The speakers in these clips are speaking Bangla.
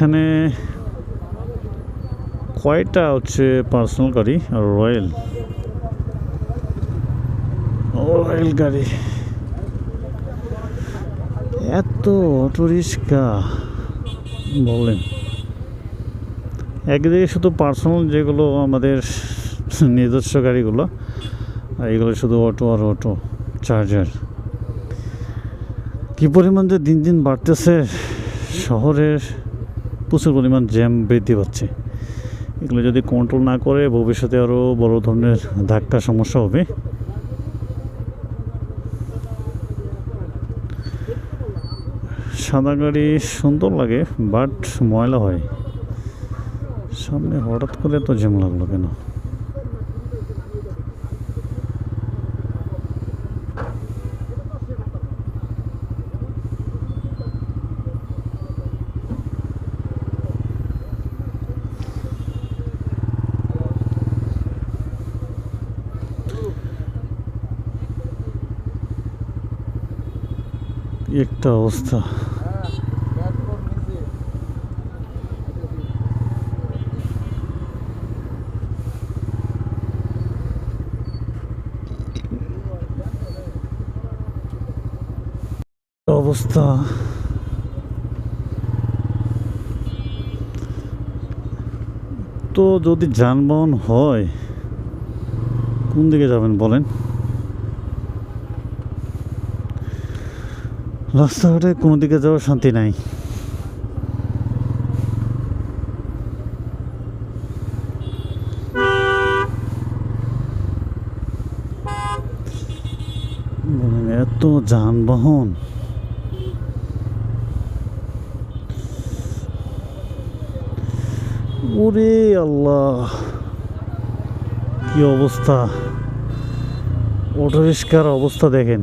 এখানে কয়টা হচ্ছে পার্সোনাল গাড়ি আর রয়্যাল গাড়ি, এত অটো রিক্সা বলেন। একদিকে শুধু পার্সোনাল যেগুলো আমাদের নিজস্ব গাড়িগুলো, আর এগুলো শুধু অটো আর অটো চার্জার। কী পরিমাণ যে দিন দিন বাড়তেছে, শহরের প্রচুর পরিমাণ জ্যাম বৃদ্ধি পাচ্ছে। এগুলো যদি কন্ট্রোল না করে ভবিষ্যতে আরও বড় ধরনের ধাক্কা সমস্যা হবে। সাদা গাড়ি সুন্দর লাগে, বাট ময়লা হয়। সামনে হঠাৎ করে তো জ্যাম লাগলো কেন? একটা অবস্থা। অবস্থা তো যদি যানবাহন হয় কোন দিকে যাবেন বলেন? রাস্তাঘাটে কোনো দিকে যাওয়ার শান্তি নাই। এত যানবাহন, ওরে আল্লাহ কি অবস্থা! অটো রিক্সার অবস্থা দেখেন,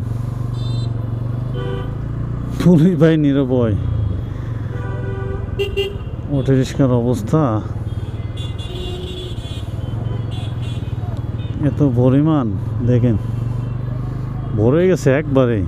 পুলিশ ভাই নিরুপায়। অটো রিক্সার অবস্থা এত পরিমাণ দেখেন, ভরে গেছে একবারে।